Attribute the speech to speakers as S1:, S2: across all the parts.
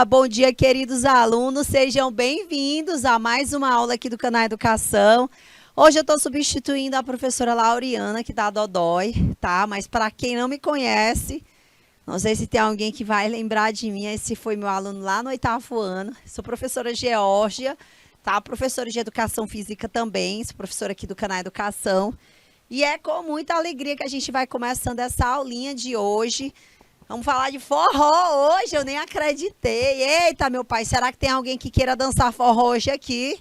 S1: Bom dia, queridos alunos, sejam bem-vindos a mais uma aula aqui do canal Educação. Hoje eu estou substituindo a professora Lauriana, que dá dodói, tá? Mas para quem não me conhece, não sei se tem alguém que vai lembrar de mim, esse foi meu aluno lá no 8º ano. Sou professora Geórgia, tá? Professora de Educação Física também, sou professora aqui do canal Educação. E é com muita alegria que a gente vai começando essa aulinha de hoje. Vamos falar de forró hoje, eu nem acreditei. Eita, meu pai, será que tem alguém que queira dançar forró hoje aqui?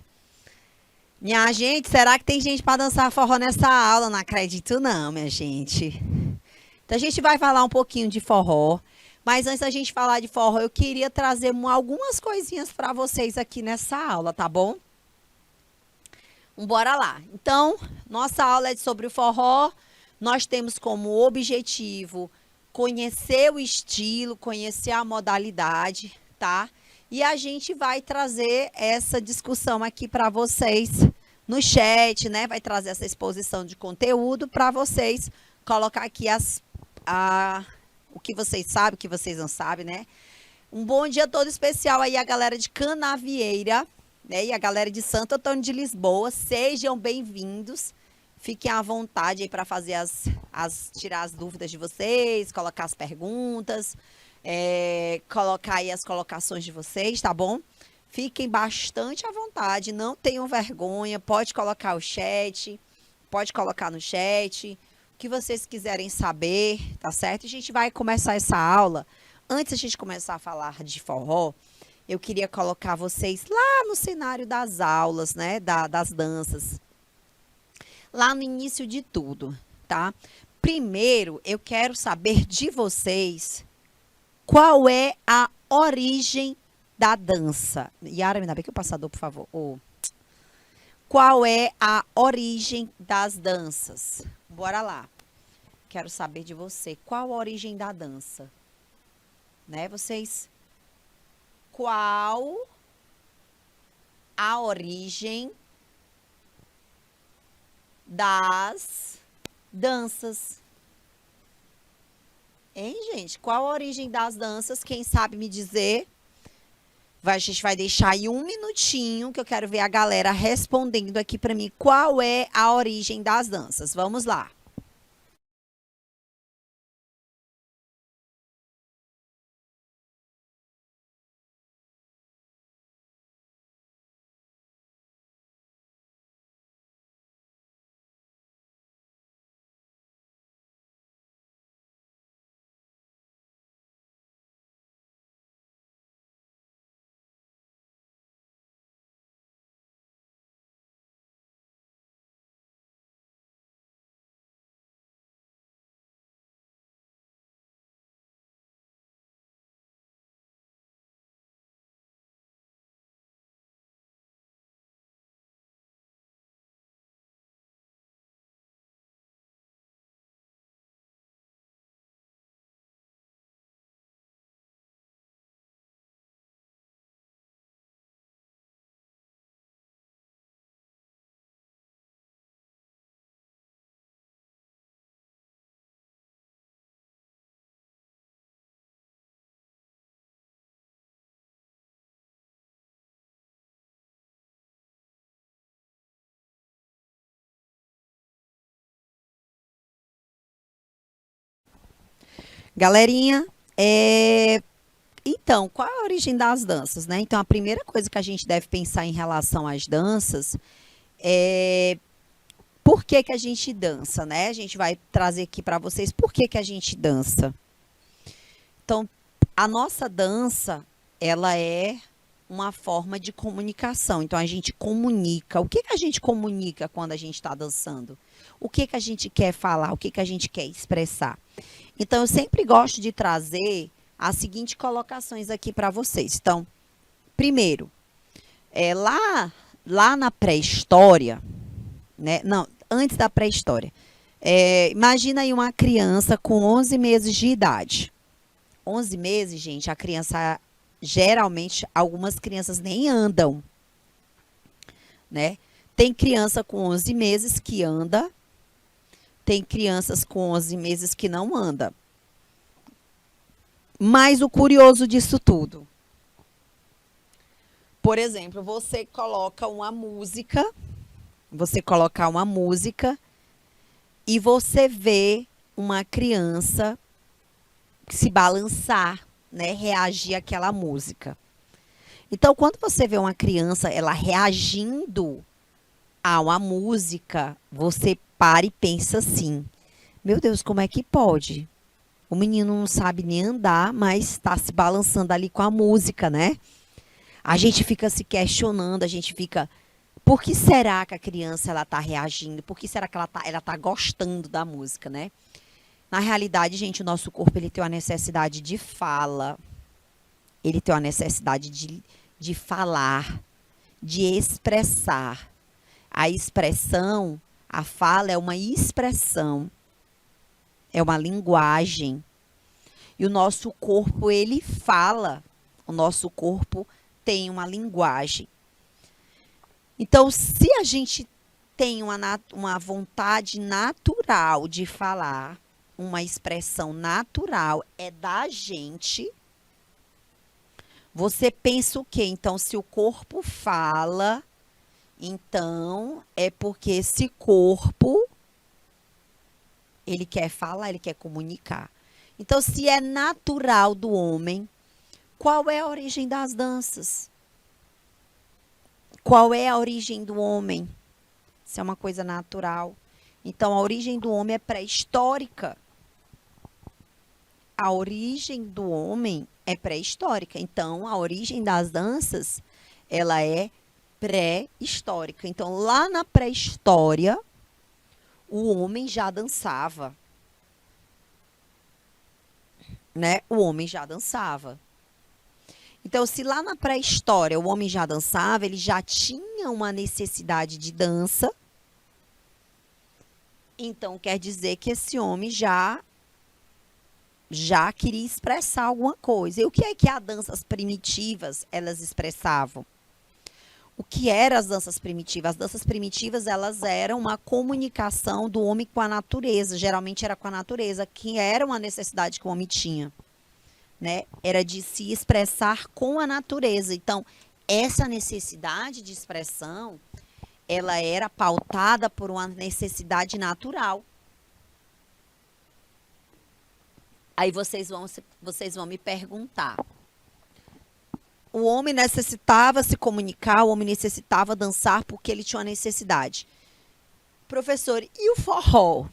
S1: Minha gente, será que tem gente para dançar forró nessa aula? Não acredito não, minha gente. Então a gente vai falar um pouquinho de forró. Mas antes da gente falar de forró, eu queria trazer algumas coisinhas para vocês aqui nessa aula, tá bom? Bora lá. Então, nossa aula é sobre o forró. Nós temos como objetivo conhecer o estilo, conhecer a modalidade, tá? E a gente vai trazer essa discussão aqui para vocês no chat, né? Vai trazer essa exposição de conteúdo para vocês colocar aqui o que vocês sabem, o que vocês não sabem, né? Um bom dia todo especial aí a galera de Canavieira, né? E a galera de Santo Antônio de Lisboa. Sejam bem-vindos. Fiquem à vontade aí para fazer tirar as dúvidas de vocês, colocar as perguntas, colocar aí as colocações de vocês, tá bom? Fiquem bastante à vontade, não tenham vergonha, pode colocar o chat, pode colocar no chat, o que vocês quiserem saber, tá certo? A gente vai começar essa aula. Antes da gente começar a falar de forró, eu queria colocar vocês lá no cenário das aulas, né, das danças. Lá no início de tudo, tá? Primeiro, eu quero saber de vocês qual é a origem da dança. Yara, me dá bem que o passador, por favor. Qual é a origem das danças? Bora lá. Quero saber de você. Qual a origem da dança? Né, vocês? Qual a origem das danças? Hein, gente? Qual a origem das danças? Quem sabe me dizer? A gente vai deixar aí um minutinho que eu quero ver a galera respondendo aqui para mim. Qual é a origem das danças? Vamos lá. Galerinha, então, qual é a origem das danças, né? Então, a primeira coisa que a gente deve pensar em relação às danças é por que que a gente dança, né? A gente vai trazer aqui para vocês por que que a gente dança. Então, a nossa dança, ela é uma forma de comunicação. Então, a gente comunica. O que que a gente comunica quando a gente está dançando? O que que a gente quer falar? O que que a gente quer expressar? Então, eu sempre gosto de trazer as seguintes colocações aqui para vocês. Então, primeiro, lá na pré-história, né? Não, antes da pré-história. Imagina aí uma criança com 11 meses de idade. 11 meses, gente, a criança, geralmente, algumas crianças nem andam, né? Tem criança com 11 meses que anda, tem crianças com 11 meses que não anda. Mas o curioso disso tudo, por exemplo, você colocar uma música e você vê uma criança se balançar, né, reagir àquela música. Então, quando você vê uma criança ela reagindo a uma música, você para e pensa assim: meu Deus, como é que pode? O menino não sabe nem andar, mas está se balançando ali com a música, né? A gente fica se questionando, a gente fica, por que será que a criança ela tá reagindo? Por que será que ela tá gostando da música, né? Na realidade, gente, o nosso corpo ele tem uma necessidade de fala, ele tem uma necessidade de falar, de expressar. A expressão, a fala é uma expressão, é uma linguagem. E o nosso corpo, ele fala. O nosso corpo tem uma linguagem. Então, se a gente tem uma vontade natural de falar, uma expressão natural é da gente, você pensa o quê? Então, se o corpo fala, então é porque esse corpo, ele quer falar, ele quer comunicar. Então, se é natural do homem, qual é a origem das danças? Qual é a origem do homem? Isso é uma coisa natural. Então, a origem do homem é pré-histórica. A origem do homem é pré-histórica. Então, a origem das danças, ela é pré-histórica. Então, lá na pré-história, o homem já dançava, né? O homem já dançava. Então, se lá na pré-história o homem já dançava, ele já tinha uma necessidade de dança, então quer dizer que esse homem já queria expressar alguma coisa. E o que é que as danças primitivas elas expressavam? O que eram as danças primitivas? As danças primitivas elas eram uma comunicação do homem com a natureza. Geralmente era com a natureza, que era uma necessidade que o homem tinha, né? Era de se expressar com a natureza. Então, essa necessidade de expressão, ela era pautada por uma necessidade natural. Aí vocês vão me perguntar. O homem necessitava se comunicar, o homem necessitava dançar porque ele tinha uma necessidade. Professor, e o forró?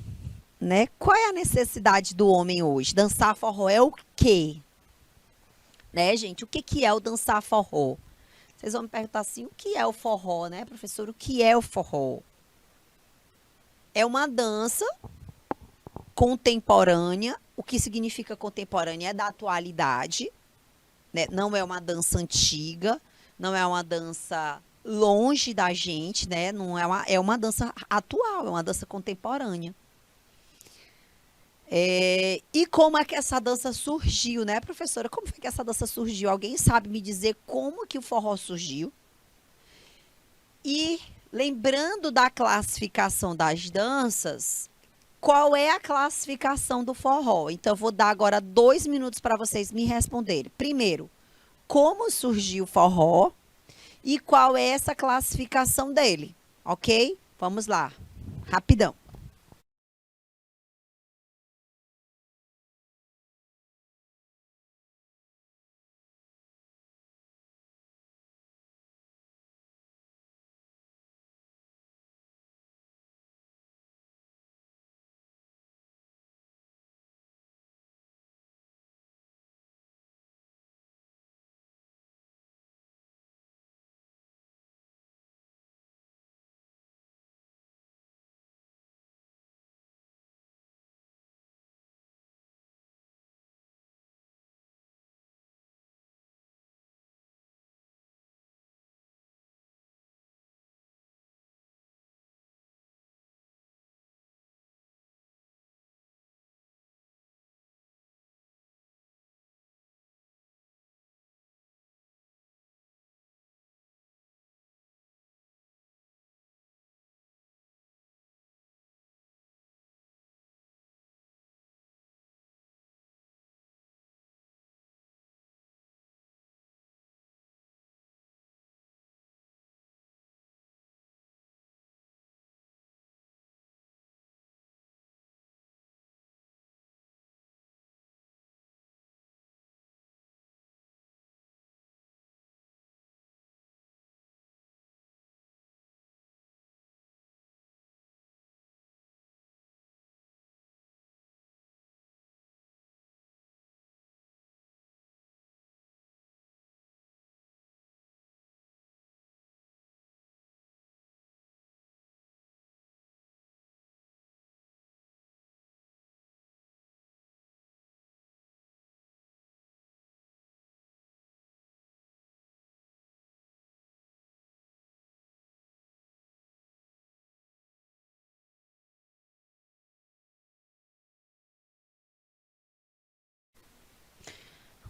S1: Né? Qual é a necessidade do homem hoje? Dançar forró é o quê? Né, gente? O que que é o dançar forró? Vocês vão me perguntar assim, o que é o forró, né, professor? O que é o forró? É uma dança contemporânea. O que significa contemporânea? É da atualidade, né? Não é uma dança antiga, não é uma dança longe da gente, né? Não é uma dança atual, é uma dança contemporânea. E como é que essa dança surgiu, né, professora? Como foi que essa dança surgiu? Alguém sabe me dizer como que o forró surgiu? E lembrando da classificação das danças, qual é a classificação do forró? Então, eu vou dar agora 2 minutos para vocês me responderem. Primeiro, como surgiu o forró e qual é essa classificação dele, ok? Vamos lá, rapidão.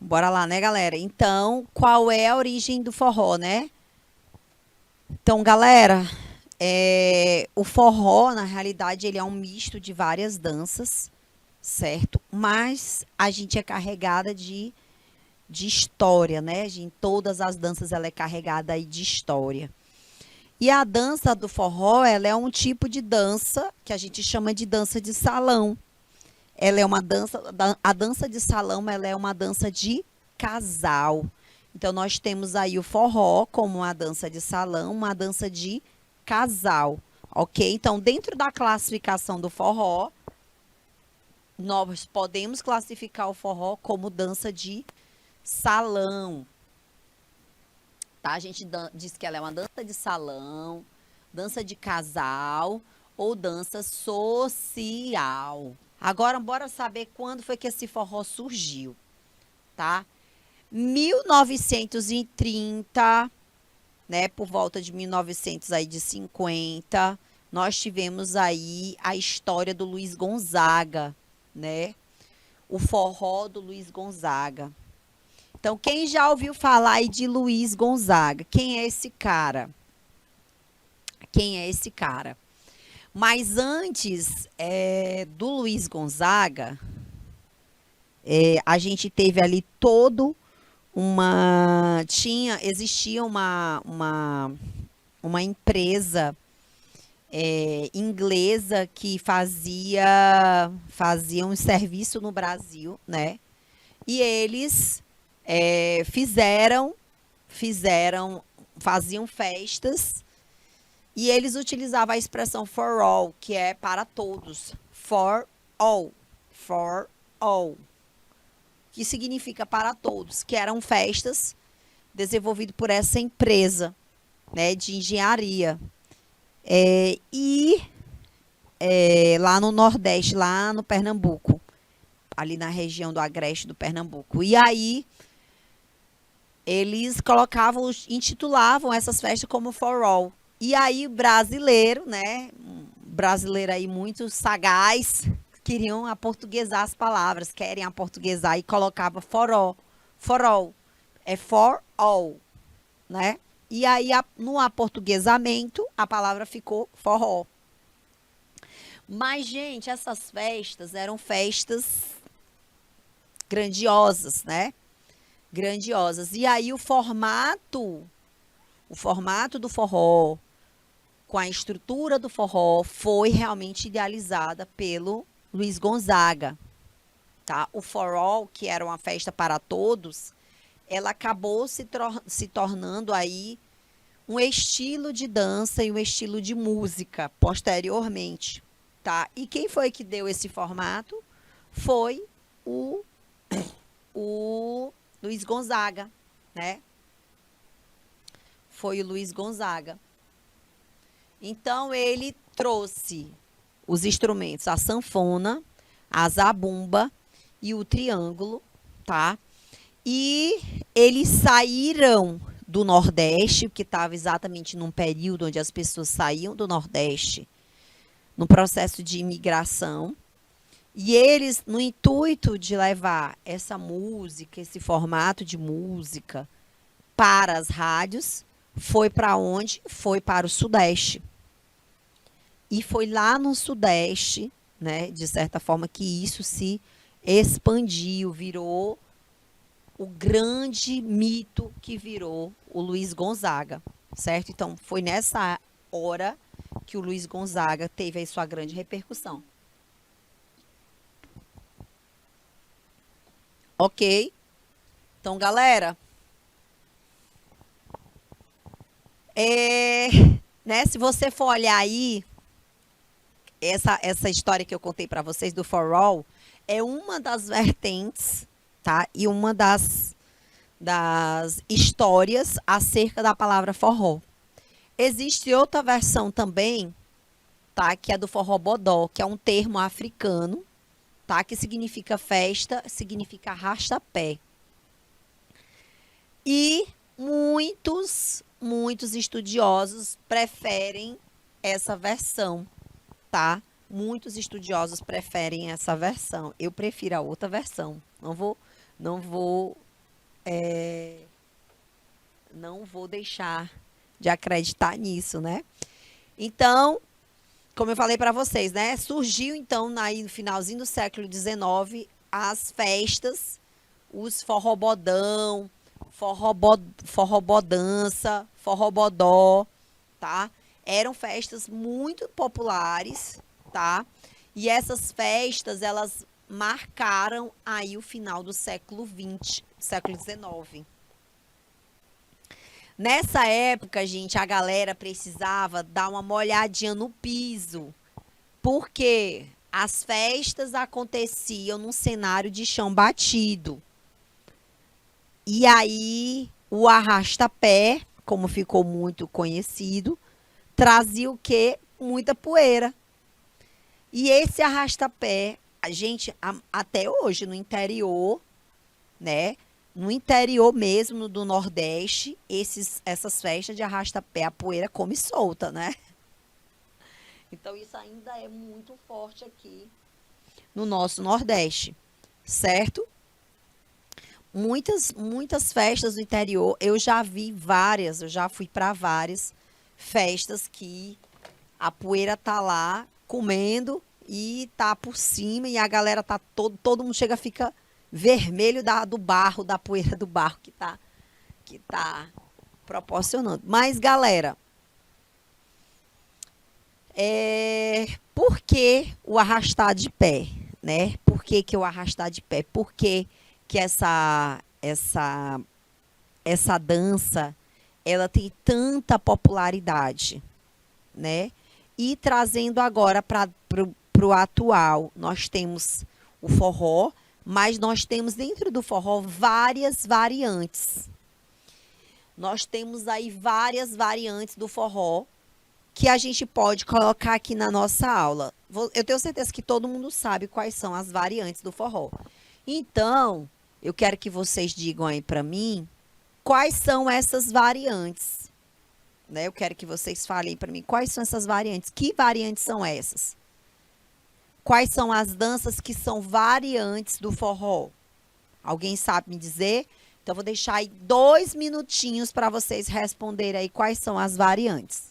S1: Bora lá, né, galera? Então, qual é a origem do forró, né? Então, galera, o forró, na realidade, ele é um misto de várias danças, certo? Mas a gente é carregada de história, né? Em todas as danças ela é carregada aí de história. E a dança do forró, ela é um tipo de dança que a gente chama de dança de salão. Ela é uma dança, a dança de salão, ela é uma dança de casal. Então nós temos aí o forró como uma dança de salão, uma dança de casal, ok? Então dentro da classificação do forró, nós podemos classificar o forró como dança de salão, tá? A gente diz que ela é uma dança de salão, dança de casal ou dança social. Agora, bora saber quando foi que esse forró surgiu, tá? 1930, né? Por volta de 1950, nós tivemos aí a história do Luiz Gonzaga, né? O forró do Luiz Gonzaga. Então, quem já ouviu falar aí de Luiz Gonzaga? Quem é esse cara? Quem é esse cara? Mas antes do Luiz Gonzaga, a gente teve ali todo existia uma empresa inglesa que fazia um serviço no Brasil, né? E eles faziam festas e eles utilizavam a expressão for all, que é para todos. For all. For all. Que significa para todos, que eram festas desenvolvidas por essa empresa, né, de engenharia. Lá no Nordeste, lá no Pernambuco, ali na região do Agreste do Pernambuco. E aí, eles intitulavam essas festas como For All. E aí, brasileiro, né, brasileiro aí muito sagaz, queriam aportuguesar as palavras, querem aportuguesar e colocava for all. É for all, né? E aí, no aportuguesamento, a palavra ficou forró. Mas, gente, essas festas eram festas grandiosas, né? Grandiosas. E aí, o formato do forró, com a estrutura do forró, foi realmente idealizada pelo Luiz Gonzaga, tá? O forró, que era uma festa para todos, ela acabou se tornando aí um estilo de dança e um estilo de música posteriormente, tá? E quem foi que deu esse formato? Foi o Luiz Gonzaga, né? Foi o Luiz Gonzaga. Então ele trouxe os instrumentos, a sanfona, a zabumba e o triângulo, tá? E eles saíram do Nordeste, que estava exatamente num período onde as pessoas saíam do Nordeste, no processo de imigração. E eles, no intuito de levar essa música, esse formato de música para as rádios, foi para onde? Foi para o Sudeste. E foi lá no Sudeste, né, de certa forma, que isso se expandiu, virou o grande mito que virou o Luiz Gonzaga, certo? Então, foi nessa hora que o Luiz Gonzaga teve aí sua grande repercussão. Ok? Então, galera, né, se você for olhar aí, essa história que eu contei para vocês do For All é uma das vertentes, tá? E uma das histórias acerca da palavra forró. Existe outra versão também, tá? Que é do forró bodó, que é um termo africano, tá? Que significa festa, significa arrasta-pé. E muitos estudiosos preferem essa versão, tá? Muitos estudiosos preferem essa versão. Eu prefiro a outra versão. Não vou Não vou deixar de acreditar nisso, né? Então, como eu falei para vocês, né? Surgiu então aí no finalzinho do século XIX as festas, os forrobodão, forrobodança, forrobodó, tá? Eram festas muito populares, tá? E essas festas, elas marcaram aí o final do século XX, século XIX. Nessa época, gente, a galera precisava dar uma molhadinha no piso, porque as festas aconteciam num cenário de chão batido. E aí, o arrasta-pé, como ficou muito conhecido, trazia o quê? Muita poeira. E esse arrasta-pé, a gente, até hoje, no interior, né? No interior mesmo do Nordeste, essas festas de arrasta-pé, a poeira come solta, né? Então, isso ainda é muito forte aqui no nosso Nordeste, certo? Muitas festas do interior, eu já vi várias, eu já fui para várias festas que a poeira tá lá comendo e tá por cima e a galera tá todo mundo chega fica vermelho do barro, da poeira do barro que tá proporcionando. Mas galera, por que o arrastar de pé, né? Por que que o arrastar de pé? Por que essa dança ela tem tanta popularidade, né? E trazendo agora para o atual, nós temos o forró, mas nós temos dentro do forró várias variantes. Nós temos aí várias variantes do forró que a gente pode colocar aqui na nossa aula. Eu tenho certeza que todo mundo sabe quais são as variantes do forró. Então, eu quero que vocês digam aí para mim quais são essas variantes. Né? Eu quero que vocês falem para mim quais são essas variantes. Que variantes são essas? Quais são as danças que são variantes do forró? Alguém sabe me dizer? Então, vou deixar aí 2 minutinhos para vocês responderem aí quais são as variantes.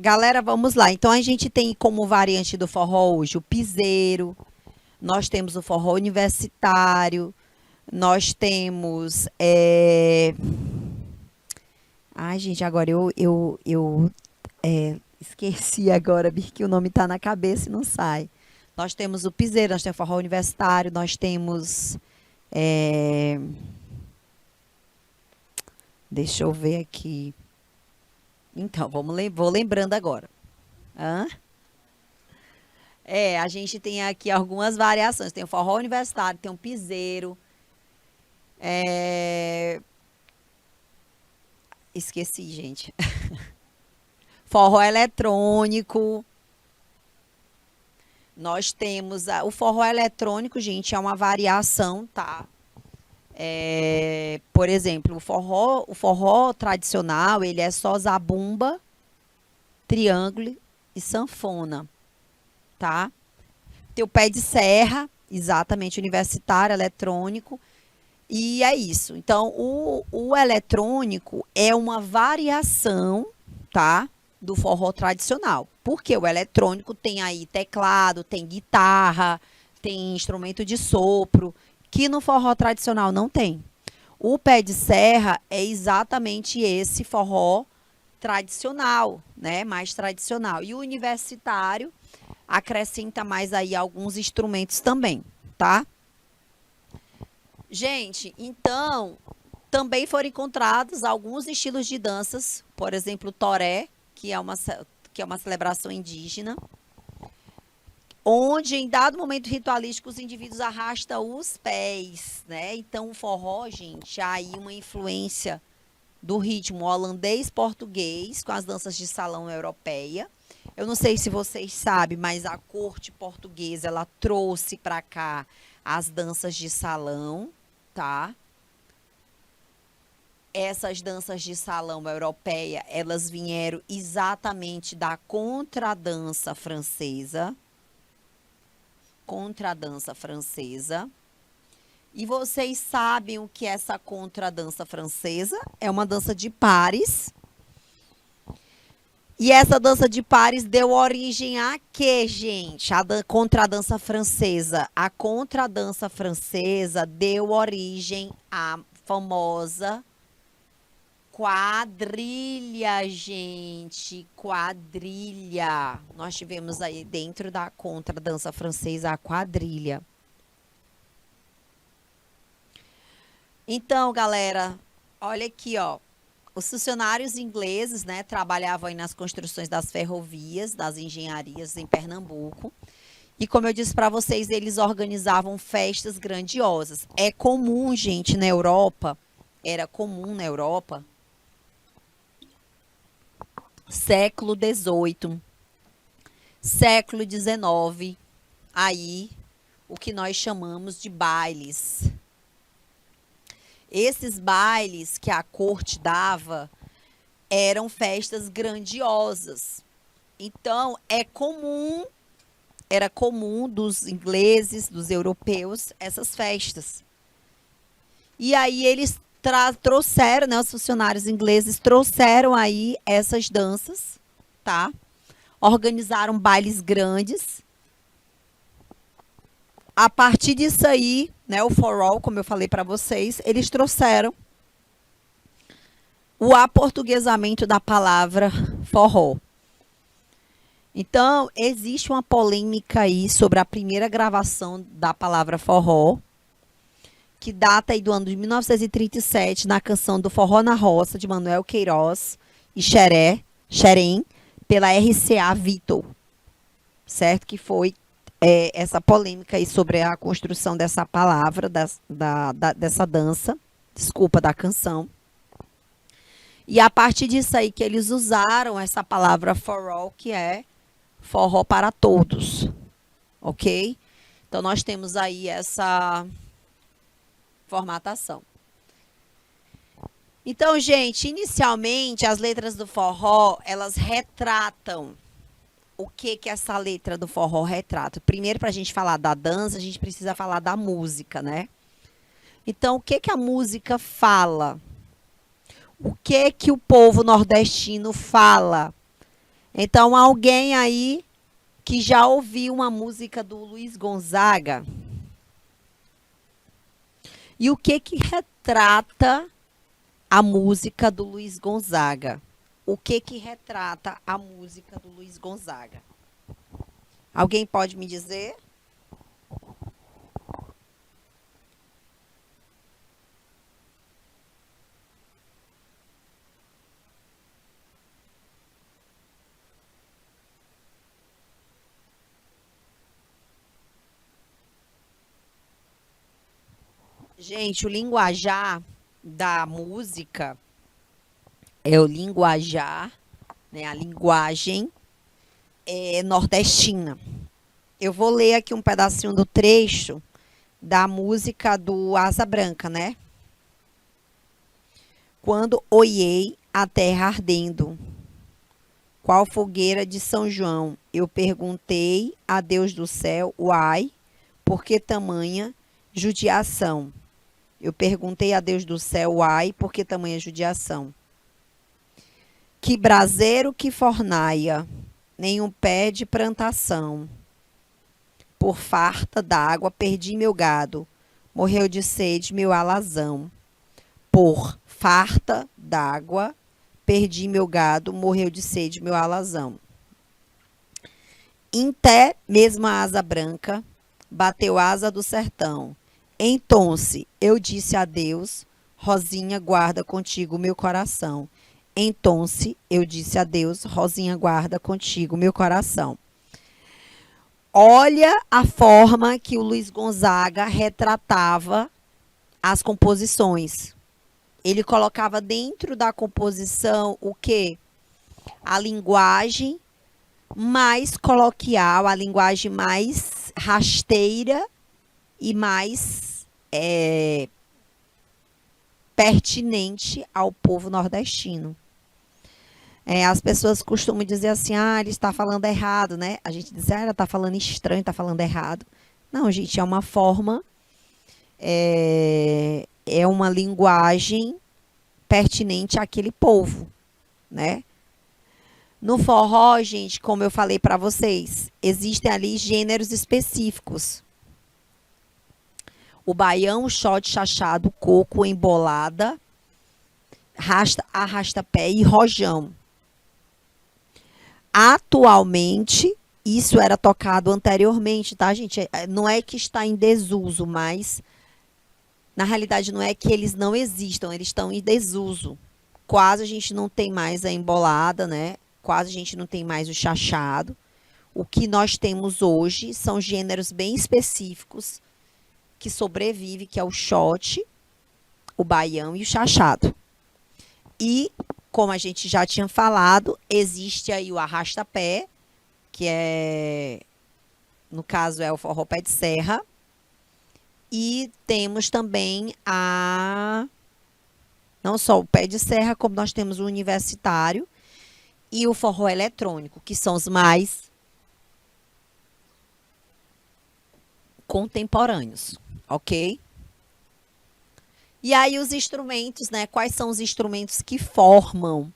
S1: Galera, vamos lá. Então, a gente tem como variante do forró hoje o piseiro, nós temos o forró universitário, nós temos. Ai, gente, agora esqueci agora, que o nome tá na cabeça e não sai. Nós temos o piseiro, nós temos o forró universitário, nós temos. é, Deixa eu ver aqui. Então, vou lembrando agora. Hã? A gente tem aqui algumas variações. Tem o forró universitário, tem o piseiro. é, Esqueci, gente. Forró eletrônico. Nós temos o forró eletrônico, gente, é uma variação, tá? Por exemplo, o forró tradicional, ele é só zabumba, triângulo e sanfona, tá? Tem o pé de serra, exatamente, universitário, eletrônico, e é isso. Então, o eletrônico é uma variação, tá? Do forró tradicional. Porque o eletrônico tem aí teclado, tem guitarra, tem instrumento de sopro, que no forró tradicional não tem. O pé de serra é exatamente esse forró tradicional, né? Mais tradicional. E o universitário acrescenta mais aí alguns instrumentos também, tá? Gente, então, também foram encontrados alguns estilos de danças, por exemplo, o toré, que é uma celebração indígena, onde em dado momento ritualístico os indivíduos arrastam os pés, né? Então o forró, gente, há aí uma influência do ritmo holandês-português com as danças de salão europeia. Eu não sei se vocês sabem, mas a corte portuguesa ela trouxe para cá as danças de salão, tá? Essas danças de salão europeia, elas vieram exatamente da contradança francesa. Contradança francesa. E vocês sabem o que é essa contradança francesa? É uma dança de pares. E essa dança de pares deu origem a quê, gente? Contradança francesa. A contradança francesa deu origem à famosa quadrilha, gente. Quadrilha. Nós tivemos aí dentro da contradança francesa a quadrilha. Então, galera, olha aqui, ó. Os funcionários ingleses, né, trabalhavam aí nas construções das ferrovias, das engenharias em Pernambuco. E como eu disse para vocês, eles organizavam festas grandiosas. É comum, gente, na Europa, era comum na Europa, século XVIII, século XIX, aí o que nós chamamos de bailes. Esses bailes que a corte dava eram festas grandiosas. Então, era comum dos ingleses, dos europeus, essas festas. E aí eles trouxeram, né, os funcionários ingleses trouxeram aí essas danças, tá? Organizaram bailes grandes. A partir disso aí, né, o forró, como eu falei para vocês, eles trouxeram o aportuguesamento da palavra forró. Então, existe uma polêmica aí sobre a primeira gravação da palavra forró, que data aí do ano de 1937, na canção do Forró na Roça, de Manuel Queiroz e Xerém, pela RCA Victor, certo? Que foi essa polêmica aí sobre a construção dessa palavra, dessa dança, desculpa, da canção. E a partir disso aí que eles usaram essa palavra forró, que é forró para todos, ok? Então, nós temos aí essa formatação. Então, gente, inicialmente, as letras do forró, elas retratam o que essa letra do forró retrata. Primeiro, para a gente falar da dança, a gente precisa falar da música, né? Então, o que a música fala? O que o povo nordestino fala? Então, alguém aí que já ouviu uma música do Luiz Gonzaga? E o que retrata a música do Luiz Gonzaga? O que que retrata a música do Luiz Gonzaga? Alguém pode me dizer? Gente, o linguajar da música é o linguajar, né, a linguagem nordestina. Eu vou ler aqui um pedacinho do trecho da música do Asa Branca, né? Quando olhei a terra ardendo, qual fogueira de São João, eu perguntei a Deus do céu, uai, por que tamanha judiação? Eu perguntei a Deus do céu, uai, por que tamanha judiação? Que braseiro que fornaia, nenhum pé de plantação. Por farta d'água perdi meu gado, morreu de sede meu alazão. Por farta d'água perdi meu gado, morreu de sede meu alazão. Inté mesmo a asa branca, bateu asa do sertão. Então eu disse a Deus, Rosinha, guarda contigo meu coração. Então eu disse a Deus, Rosinha, guarda contigo meu coração. Olha a forma que o Luiz Gonzaga retratava as composições. Ele colocava dentro da composição o quê? A linguagem mais coloquial, a linguagem mais rasteira e mais pertinente ao povo nordestino. As pessoas costumam dizer assim, ele está falando errado, né? A gente diz, ela está falando estranho, está falando errado. Não, gente, é uma forma, é uma linguagem pertinente àquele povo, né? No forró, gente, como eu falei para vocês, existem ali gêneros específicos. O baião, o shot, chachado, coco, embolada, arrasta-pé e rojão. Atualmente, isso era tocado anteriormente, tá, gente? Não é que está em desuso, mas na realidade não é que eles não existam, eles estão em desuso. Quase a gente não tem mais a embolada, né? Quase a gente não tem mais o chachado. O que nós temos hoje são gêneros bem específicos que sobrevivem, que é o shot, o baião e o chachado. E, como a gente já tinha falado, existe aí o arrasta-pé, que no caso, é o forró pé de serra. E temos também não só o pé de serra, como nós temos o universitário e o forró eletrônico, que são os mais contemporâneos, ok? E aí os instrumentos, né? Quais são os instrumentos que formam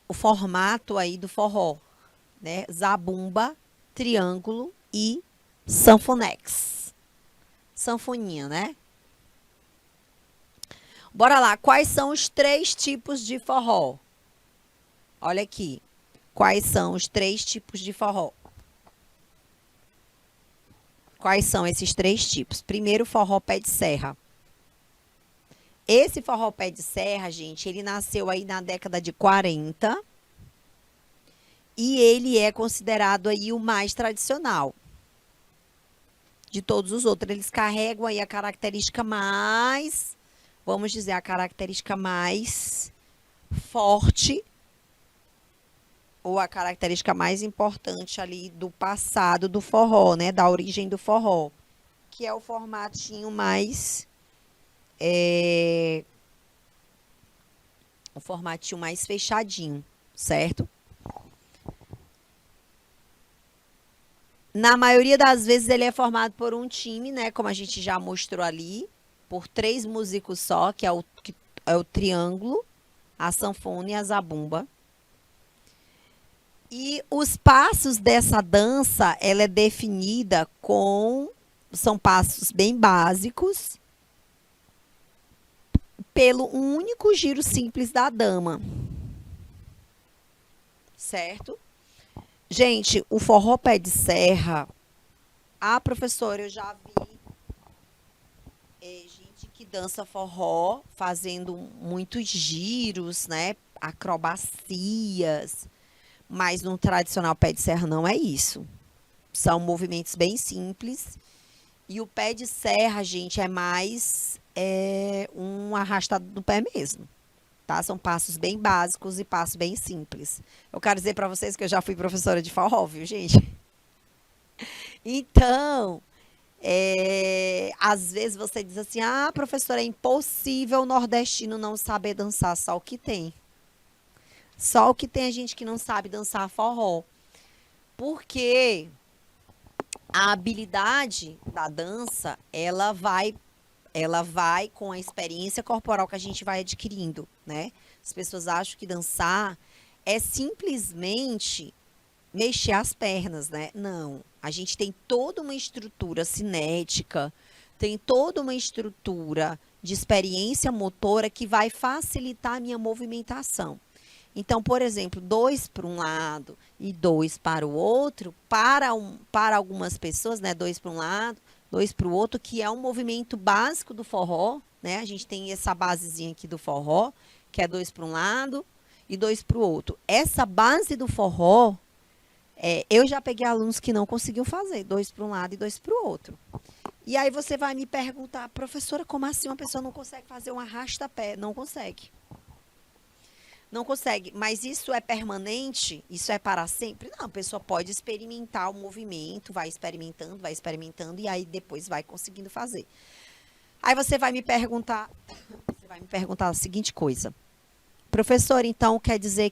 S1: o formato aí do forró, né? Zabumba, triângulo e sanfonex. Sanfoninha, né? Bora lá, quais são os 3 tipos de forró? Olha aqui, quais são os 3 tipos de forró? Quais são esses 3 tipos? Primeiro, forró pé de serra. Esse forró pé de serra, gente, ele nasceu aí na década de 40 e ele é considerado aí o mais tradicional de todos os outros. Eles carregam aí a característica mais, vamos dizer, a característica mais forte ou a característica mais importante ali do passado do forró, né? Da origem do forró, que é o formatinho mais o formatinho mais fechadinho, certo? Na maioria das vezes ele é formado por um time, né? Como a gente já mostrou ali, por 3 músicos só, que é o triângulo, a sanfona e a zabumba. E os passos dessa dança, ela é definida com são passos bem básicos, pelo um único giro simples da dama. Certo? Gente, o forró pé de serra, a professora, eu já vi gente que dança forró fazendo muitos giros, né? Acrobacias, mas no tradicional pé de serra não é isso. São movimentos bem simples. E o pé de serra, gente, é mais um arrastado do pé mesmo. Tá? São passos bem básicos e passos bem simples. Eu quero dizer para vocês que eu já fui professora de forró, viu, gente? Então, às vezes você diz assim, ah, professora, é impossível o nordestino não saber dançar, só o que tem. Só o que tem a gente que não sabe dançar forró. Porque a habilidade da dança, ela vai com a experiência corporal que a gente vai adquirindo, né? As pessoas acham que dançar é simplesmente mexer as pernas, né? Não. A gente tem toda uma estrutura cinética, tem toda uma estrutura de experiência motora que vai facilitar a minha movimentação. Então, por exemplo, 2 para um lado e 2 para o outro, para algumas pessoas, né? 2 para um lado, 2 para o outro, que é um movimento básico do forró, né? A gente tem essa basezinha aqui do forró, que é 2 para um lado e 2 para o outro. Essa base do forró, eu já peguei alunos que não conseguiam fazer 2 para um lado e 2 para o outro. E aí você vai me perguntar, professora, como assim uma pessoa não consegue fazer um arrasta-pé? Não consegue. Não consegue, mas isso é permanente? Isso é para sempre? Não, a pessoa pode experimentar o movimento, vai experimentando e aí depois vai conseguindo fazer. Aí você vai me perguntar a seguinte coisa. Professor, então quer dizer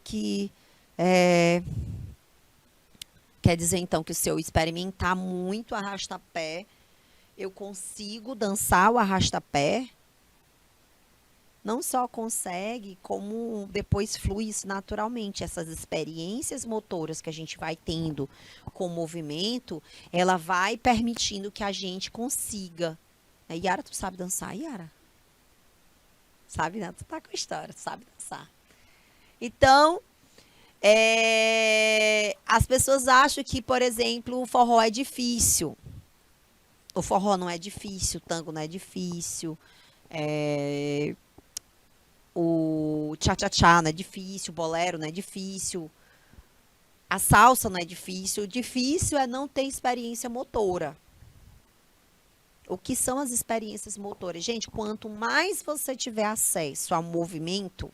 S1: então que se eu experimentar muito arrasta-pé, eu consigo dançar o arrasta-pé? Não só consegue, como depois flui isso naturalmente. Essas experiências motoras que a gente vai tendo com o movimento, ela vai permitindo que a gente consiga. Yara, tu sabe dançar, Yara? Sabe, né? Tu tá com a história, tu sabe dançar. Então, as pessoas acham que, por exemplo, o forró é difícil. O forró não é difícil, o tango não é difícil. O tchá-tchá-tchá não é difícil, o bolero não é difícil, a salsa não é difícil. O difícil é não ter experiência motora. O que são as experiências motoras? Gente, quanto mais você tiver acesso ao movimento,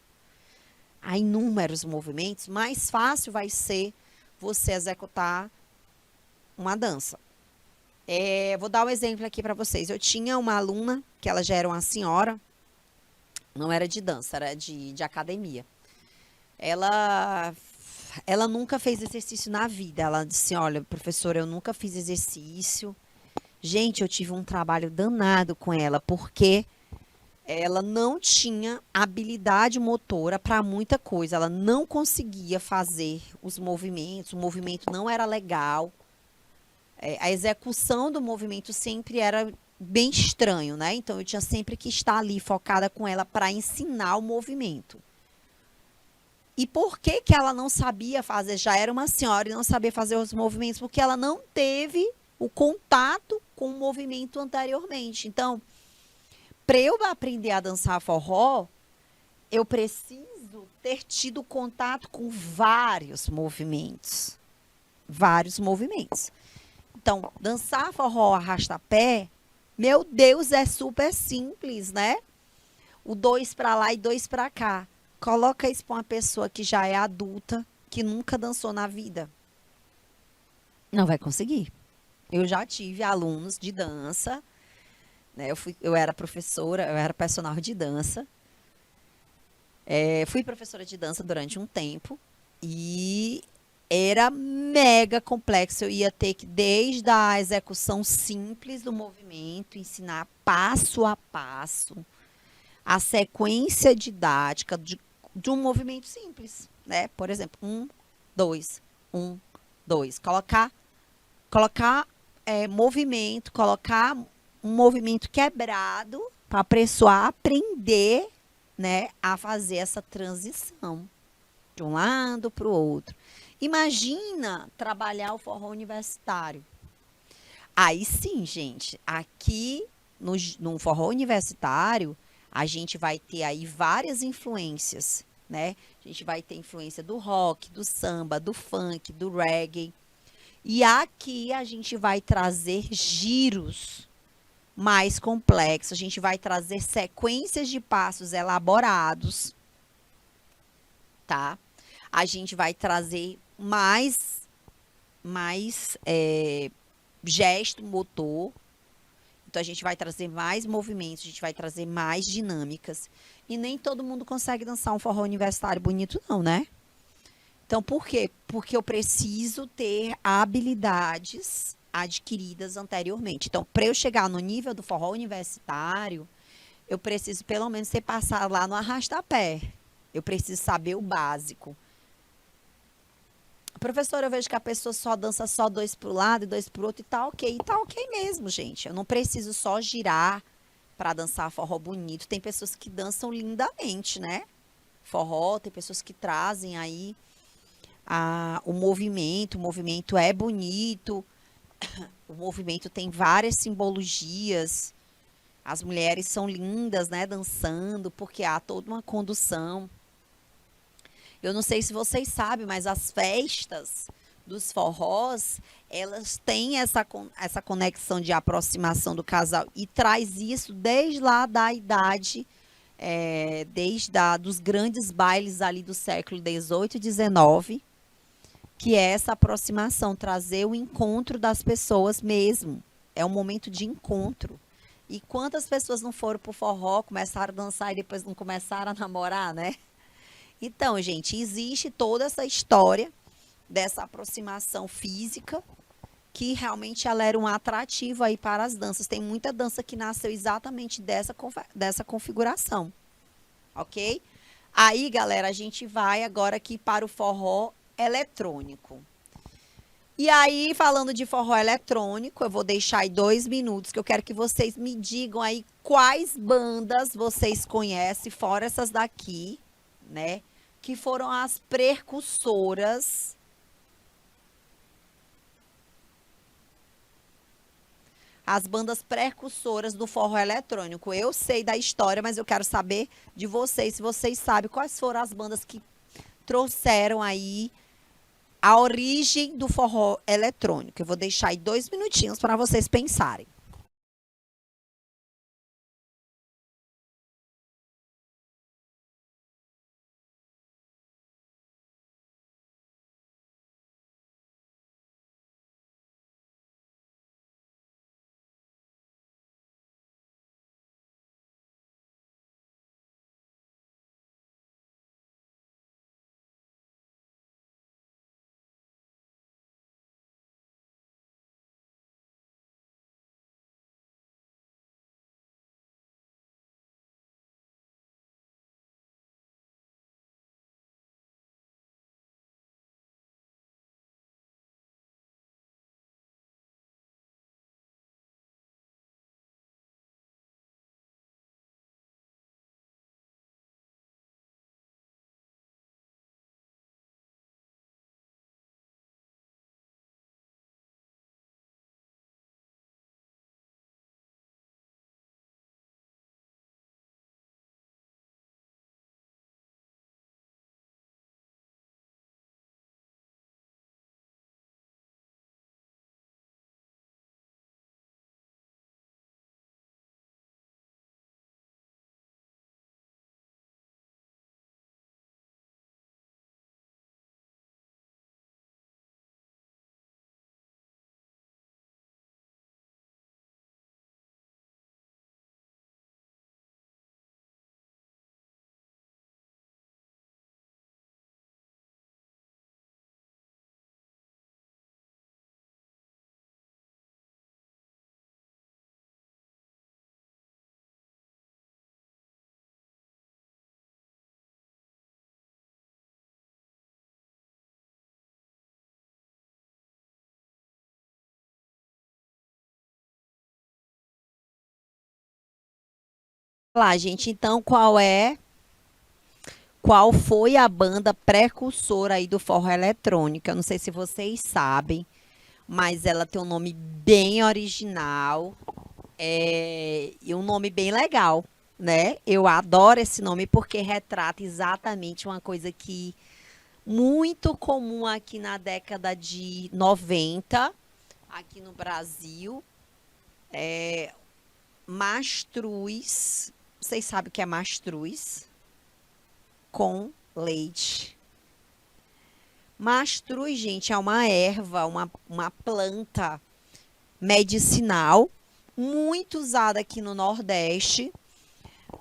S1: a inúmeros movimentos, mais fácil vai ser você executar uma dança. Vou dar um exemplo aqui para vocês. Eu tinha uma aluna, que ela já era uma senhora, não era de dança, era de academia. Ela nunca fez exercício na vida. Ela disse, olha, professora, eu nunca fiz exercício. Gente, eu tive um trabalho danado com ela, porque ela não tinha habilidade motora para muita coisa. Ela não conseguia fazer os movimentos, o movimento não era legal. A execução do movimento sempre era bem estranho, né? Então, eu tinha sempre que estar ali focada com ela para ensinar o movimento. E por que que ela não sabia fazer? Já era uma senhora e não sabia fazer os movimentos, porque ela não teve o contato com o movimento anteriormente. Então, para eu aprender a dançar forró, eu preciso ter tido contato com vários movimentos. Vários movimentos. Então, dançar forró arrasta-pé, meu Deus, é super simples, né? O 2 para lá e 2 para cá. Coloca isso para uma pessoa que já é adulta, que nunca dançou na vida. Não vai conseguir. Eu já tive alunos de dança, né? Eu era professora, eu era personal de dança. Fui professora de dança durante um tempo e era mega complexo. Eu ia ter que, desde a execução simples do movimento, ensinar passo a passo a sequência didática de um movimento simples, né? Por exemplo, 1, 2, 1, 2. Colocar movimento, colocar um movimento quebrado para a pessoa aprender, né, a fazer essa transição de um lado para o outro. Imagina trabalhar o forró universitário. Aí sim, gente, aqui no forró universitário, a gente vai ter aí várias influências, né? A gente vai ter influência do rock, do samba, do funk, do reggae. E aqui a gente vai trazer giros mais complexos, a gente vai trazer sequências de passos elaborados, tá? A gente vai trazer mais gesto motor. Então a gente vai trazer mais movimentos, a gente vai trazer mais dinâmicas. E nem todo mundo consegue dançar um forró universitário bonito, não, né? Então por quê? Porque eu preciso ter habilidades adquiridas anteriormente. Então, para eu chegar no nível do forró universitário, eu preciso pelo menos ter passado lá no arrasta-pé. Eu preciso saber o básico. Professora, eu vejo que a pessoa só dança só dois para o lado e dois para o outro e tá ok. E tá ok mesmo, gente. Eu não preciso só girar para dançar forró bonito. Tem pessoas que dançam lindamente, né? Forró, tem pessoas que trazem aí o movimento é bonito, o movimento tem várias simbologias. As mulheres são lindas, né, dançando, porque há toda uma condução. Eu não sei se vocês sabem, mas as festas dos forrós, elas têm essa conexão de aproximação do casal e traz isso desde lá da idade, dos grandes bailes ali do século XVIII e XIX, que é essa aproximação, trazer o encontro das pessoas mesmo. É um momento de encontro. E quantas pessoas não foram pro forró, começaram a dançar e depois não começaram a namorar, né? Então, gente, existe toda essa história dessa aproximação física que realmente ela era um atrativo aí para as danças. Tem muita dança que nasceu exatamente dessa configuração, ok? Aí, galera, a gente vai agora aqui para o forró eletrônico. E aí, falando de forró eletrônico, eu vou deixar aí 2 minutos, que eu quero que vocês me digam aí quais bandas vocês conhecem, fora essas daqui, né? Que foram as precursoras, as bandas precursoras do forró eletrônico. Eu sei da história, mas eu quero saber de vocês, se vocês sabem quais foram as bandas que trouxeram aí a origem do forró eletrônico. Eu vou deixar aí 2 minutinhos para vocês pensarem. Lá, gente, então qual foi a banda precursora aí do forró eletrônico? Eu não sei se vocês sabem, mas ela tem um nome bem original, e um nome bem legal, né? Eu adoro esse nome porque retrata exatamente uma coisa que muito comum aqui na década de 90, aqui no Brasil. Mastruz. Vocês sabem o que é mastruz? Com leite. Mastruz, gente, é uma erva, uma planta medicinal muito usada aqui no Nordeste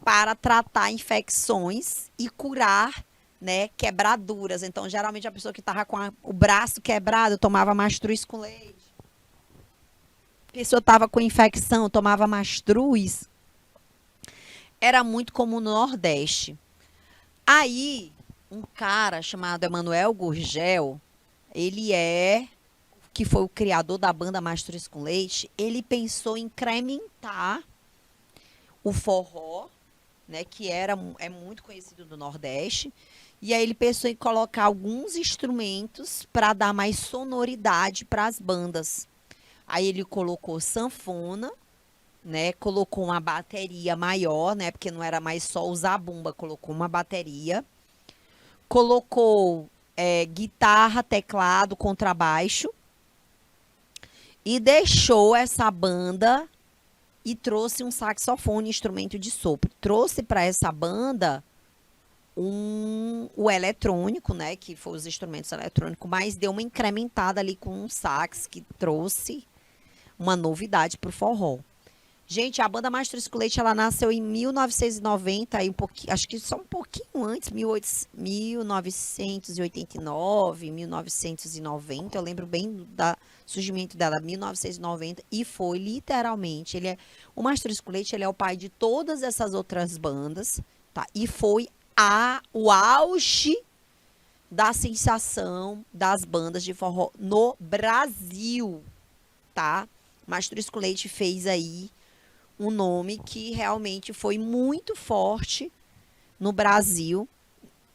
S1: para tratar infecções e curar, né, quebraduras. Então, geralmente a pessoa que estava com o braço quebrado tomava mastruz com leite. A pessoa estava com infecção, tomava mastruz. Era muito comum no Nordeste. Aí, um cara chamado Emanuel Gurgel, ele que foi o criador da banda Mastruz com Leite, ele pensou em incrementar o forró, né, que é muito conhecido do Nordeste, e aí ele pensou em colocar alguns instrumentos para dar mais sonoridade para as bandas. Aí ele colocou sanfona, né, colocou uma bateria maior, né, porque não era mais só usar a bumba, colocou uma bateria, colocou guitarra, teclado, contrabaixo, e deixou essa banda e trouxe um saxofone, instrumento de sopro. Trouxe para essa banda o eletrônico, né, que foi os instrumentos eletrônicos, mas deu uma incrementada ali com um sax que trouxe uma novidade para o forró. Gente, a banda Mastruz com Leite, ela nasceu em 1990, aí um pouquinho, acho que só um pouquinho antes, 1989, 1990, eu lembro bem do surgimento dela, 1990, e foi literalmente, o Mastruz com Leite, ele é o pai de todas essas outras bandas, tá? E foi o auge da sensação das bandas de forró no Brasil, tá? Mastruz com Leite fez aí um nome que realmente foi muito forte no Brasil.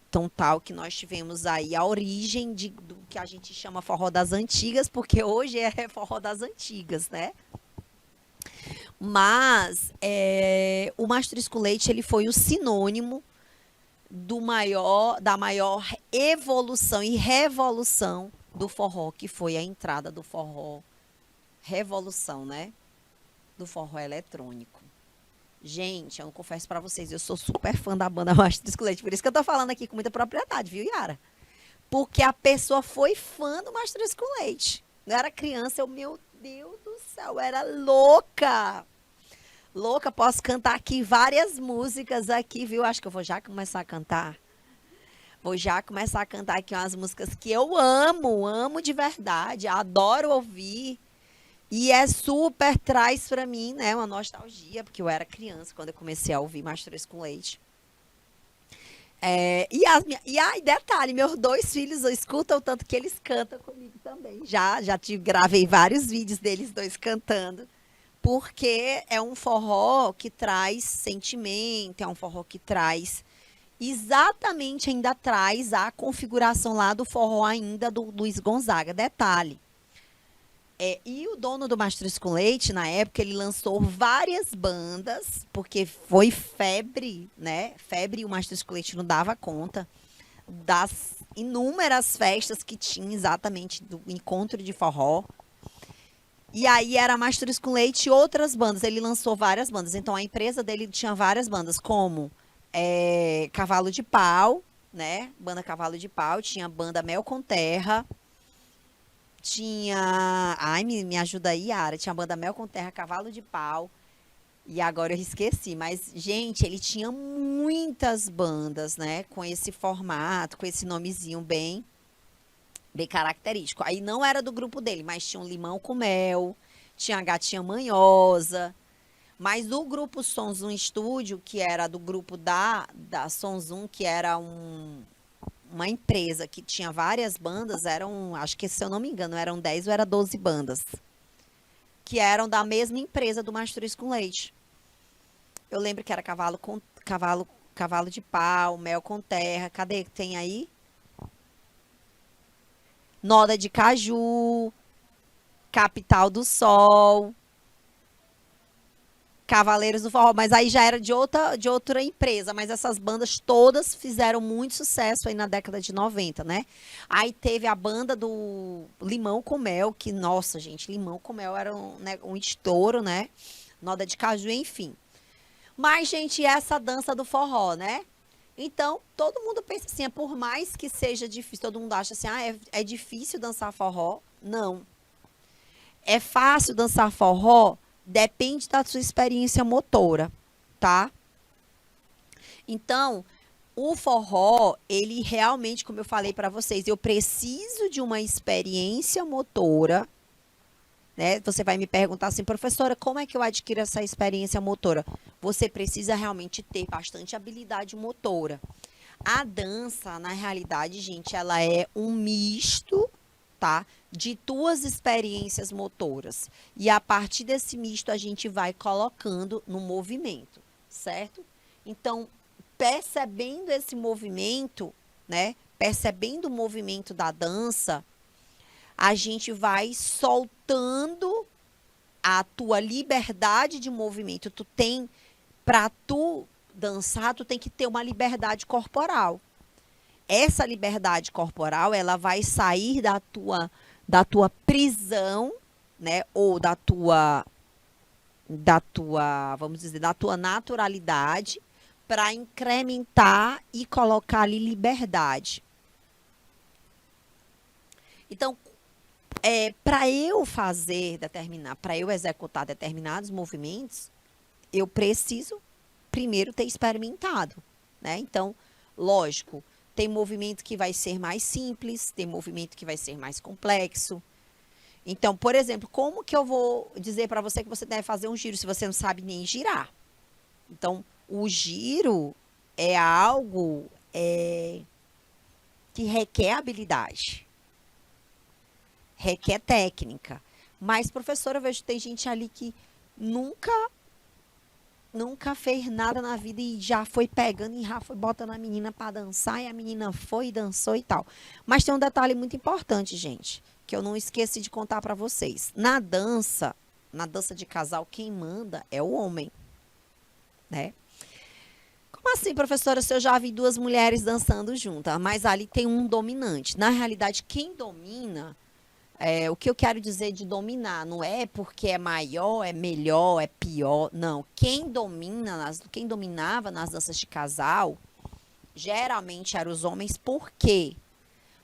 S1: Então, tal que nós tivemos aí a origem do que a gente chama forró das antigas, porque hoje é forró das antigas, né? Mas o Mastruz com Leite, ele foi o sinônimo da maior evolução e revolução do forró, que foi a entrada do forró, revolução, né? Do forró eletrônico. Gente, eu confesso pra vocês, eu sou super fã da banda Mastruz com Leite, por isso que eu tô falando aqui com muita propriedade, viu, Yara? Porque a pessoa foi fã do Mastruz com Leite. Eu era criança, meu Deus do céu, eu era louca. Louca, posso cantar aqui várias músicas aqui, viu? Acho que eu vou já começar a cantar. Vou já começar a cantar aqui umas músicas que eu amo de verdade, adoro ouvir. E traz pra mim, né, uma nostalgia, porque eu era criança quando eu comecei a ouvir Mastruz com Leite. E detalhe, meus dois filhos escutam o tanto que eles cantam comigo também. Gravei vários vídeos deles dois cantando, porque é um forró que traz sentimento, é um forró que traz ainda traz a configuração lá do forró ainda do Luiz Gonzaga. Detalhe. E o dono do Mastruz com Leite, na época, ele lançou várias bandas, porque foi febre, né? Febre, e o Mastruz com Leite não dava conta das inúmeras festas que tinha exatamente do encontro de forró. E aí era Mastruz com Leite e outras bandas. Ele lançou várias bandas. Então a empresa dele tinha várias bandas, como Cavalo de Pau, né? Banda Cavalo de Pau, tinha a banda Mel com Terra. Tinha. Ai, me ajuda aí, Yara. Tinha a banda Mel com Terra, Cavalo de Pau. E agora eu esqueci. Mas, gente, ele tinha muitas bandas, né? Com esse formato, com esse nomezinho bem característico. Aí não era do grupo dele, mas tinha um Limão com Mel, tinha a Gatinha Manhosa. Mas do grupo Sons 1 Estúdio, que era do grupo da Sons 1, que era uma empresa que tinha várias bandas, acho que se eu não me engano, eram 10 ou era 12 bandas, que eram da mesma empresa do Mastruz com Leite. Eu lembro que era cavalo de pau, mel com terra. Cadê que tem aí? Noda de caju, capital do sol, Cavaleiros do Forró, mas aí já era de outra empresa, mas essas bandas todas fizeram muito sucesso aí na década de 90, né? Aí teve a banda do Limão com Mel, que, nossa, gente, Limão com Mel era um estouro, né? Noda de caju, enfim. Mas, gente, essa dança do forró, né? Então, todo mundo pensa assim, por mais que seja difícil, todo mundo acha assim, é difícil dançar forró. Não. É fácil dançar forró? Depende da sua experiência motora, tá? Então, o forró, ele realmente, como eu falei para vocês, eu preciso de uma experiência motora, né? Você vai me perguntar assim, professora, como é que eu adquiro essa experiência motora? Você precisa realmente ter bastante habilidade motora. A dança, na realidade, gente, ela é um misto, tá? De tuas experiências motoras. E a partir desse misto, a gente vai colocando no movimento, certo? Então, percebendo esse movimento, né? Percebendo o movimento da dança, a gente vai soltando a tua liberdade de movimento. Para tu dançar, tu tem que ter uma liberdade corporal. Essa liberdade corporal, ela vai sair da tua prisão, né? Ou vamos dizer, da tua naturalidade, para incrementar e colocar ali liberdade. Então, para eu executar determinados movimentos, eu preciso primeiro ter experimentado, né? Então, lógico, tem movimento que vai ser mais simples, tem movimento que vai ser mais complexo. Então, por exemplo, como que eu vou dizer para você que você deve fazer um giro se você não sabe nem girar? Então, o giro é algo que requer habilidade, requer técnica. Mas, professora, eu vejo que tem gente ali que nunca fez nada na vida e já foi pegando e já foi botando a menina para dançar e a menina foi e dançou e tal. Mas tem um detalhe muito importante, gente, que eu não esqueci de contar para vocês. Na dança de casal, quem manda é o homem, né? Como assim, professora, se eu já vi duas mulheres dançando juntas, mas ali tem um dominante? Na realidade, quem domina, o que eu quero dizer de dominar, não é porque é maior, é melhor, é pior, não. Quem dominava nas danças de casal, geralmente eram os homens, por quê?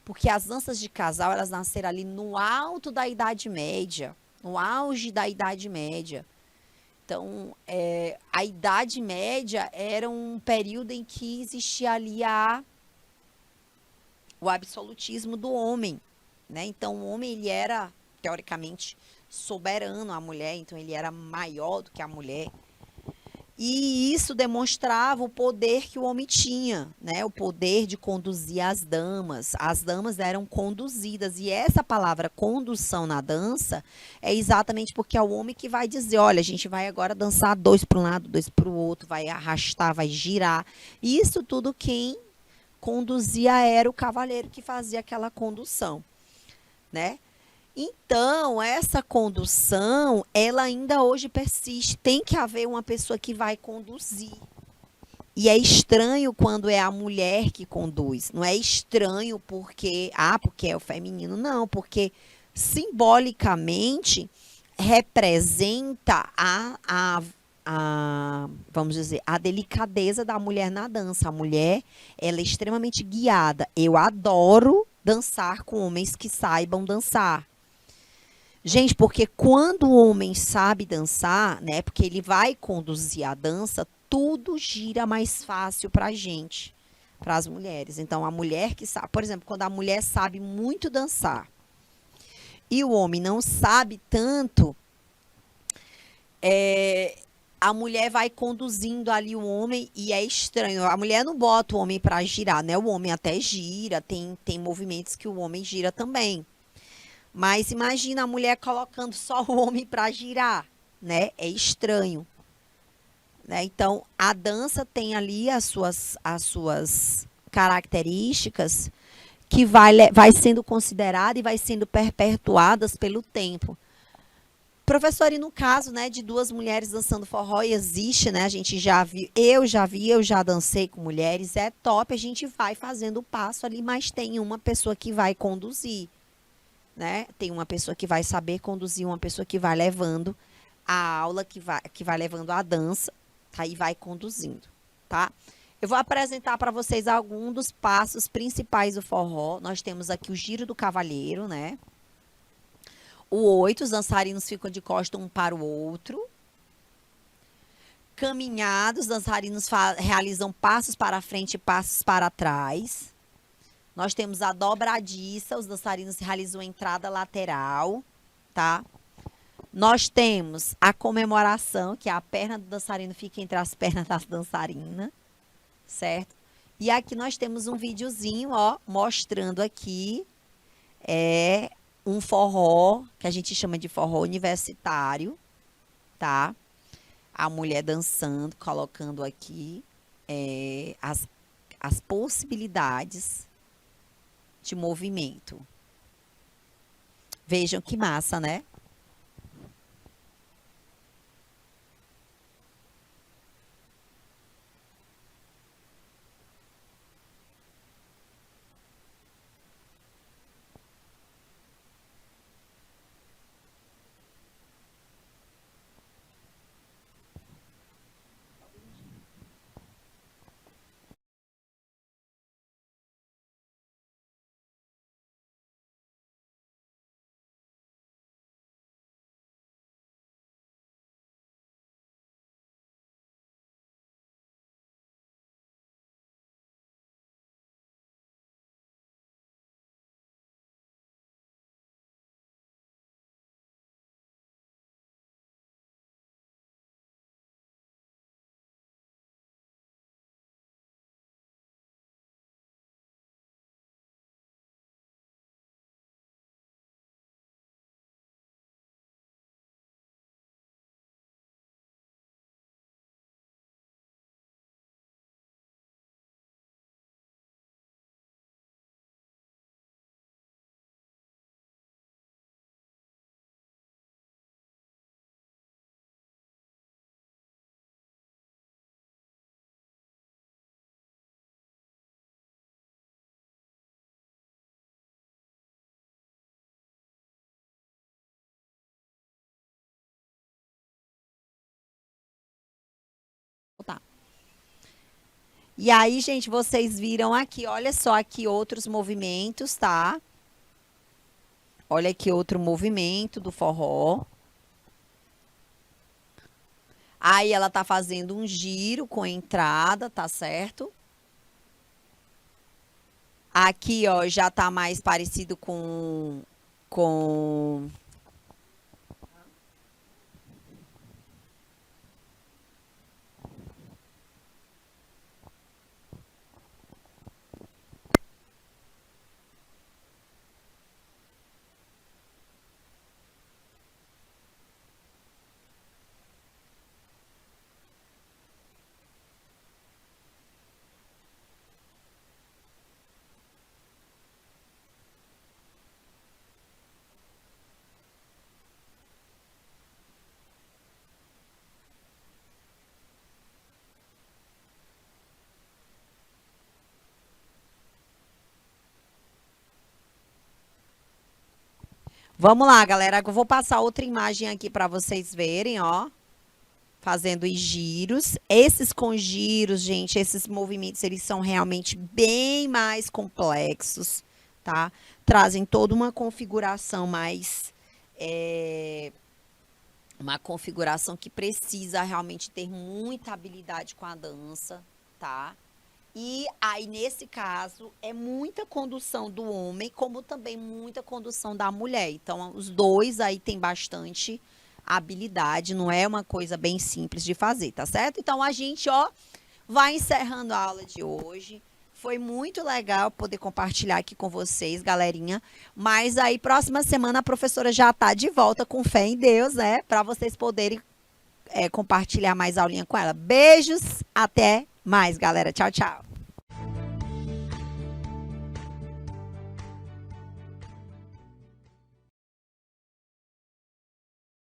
S1: Porque as danças de casal, elas nasceram ali no alto da Idade Média, no auge da Idade Média. Então, a Idade Média era um período em que existia ali o absolutismo do homem, né? Então, o homem, ele era, teoricamente, soberano à mulher, então ele era maior do que a mulher. E isso demonstrava o poder que o homem tinha, né? O poder de conduzir as damas. As damas eram conduzidas. E essa palavra condução na dança é exatamente porque é o homem que vai dizer, olha, a gente vai agora dançar dois para um lado, dois para o outro, vai arrastar, vai girar. Isso tudo quem conduzia era o cavaleiro que fazia aquela condução, né? Então, essa condução, ela ainda hoje persiste. Tem que haver uma pessoa que vai conduzir. E é estranho quando é a mulher que conduz. Não é estranho porque é o feminino. Não, porque simbolicamente representa vamos dizer, a delicadeza da mulher na dança. A mulher, ela é extremamente guiada. Eu adoro dançar com homens que saibam dançar. Gente, porque quando o homem sabe dançar, né? Porque ele vai conduzir a dança, tudo gira mais fácil pra gente, para as mulheres. Então, a mulher que sabe, por exemplo, quando a mulher sabe muito dançar e o homem não sabe tanto, a mulher vai conduzindo ali o homem e é estranho. A mulher não bota o homem para girar, né? O homem até gira, tem movimentos que o homem gira também. Mas imagina a mulher colocando só o homem para girar, né? É estranho, né? Então, a dança tem ali as suas características que vai sendo considerada e vai sendo perpetuadas pelo tempo. Professor, e no caso, né, de duas mulheres dançando forró, existe, né? A gente já viu, eu já dancei com mulheres, é top, a gente vai fazendo o passo ali, mas tem uma pessoa que vai conduzir, né? Tem uma pessoa que vai saber conduzir, uma pessoa que vai levando a aula, que vai levando a dança, tá? E vai conduzindo, tá? Eu vou apresentar para vocês alguns dos passos principais do forró. Nós temos aqui o giro do cavalheiro, né? O 8, os dançarinos ficam de costas um para o outro. Caminhados, os dançarinos realizam passos para frente e passos para trás. Nós temos a dobradiça, os dançarinos realizam a entrada lateral, tá? Nós temos a comemoração, que a perna do dançarino fica entre as pernas das dançarinas, certo? E aqui nós temos um videozinho, ó, mostrando aqui um forró, que a gente chama de forró universitário, tá? A mulher dançando, colocando aqui as possibilidades de movimento. Vejam que massa, né? Tá. E aí, gente, vocês viram aqui, olha só aqui outros movimentos, tá? Olha aqui outro movimento do forró. Aí ela tá fazendo um giro com entrada, tá certo? Aqui, ó, já tá mais parecido com Vamos lá, galera. Eu vou passar outra imagem aqui para vocês verem, ó. Fazendo os giros. Esses com giros, gente, esses movimentos, eles são realmente bem mais complexos, tá? Trazem toda uma configuração mais... uma configuração que precisa realmente ter muita habilidade com a dança, tá? E aí, nesse caso, é muita condução do homem, como também muita condução da mulher. Então, os dois aí têm bastante habilidade, não é uma coisa bem simples de fazer, tá certo? Então, a gente, ó, vai encerrando a aula de hoje. Foi muito legal poder compartilhar aqui com vocês, galerinha. Mas aí, próxima semana, a professora já tá de volta com fé em Deus, né? Para vocês poderem compartilhar mais aulinha com ela. Beijos, até mais, galera. Tchau, tchau.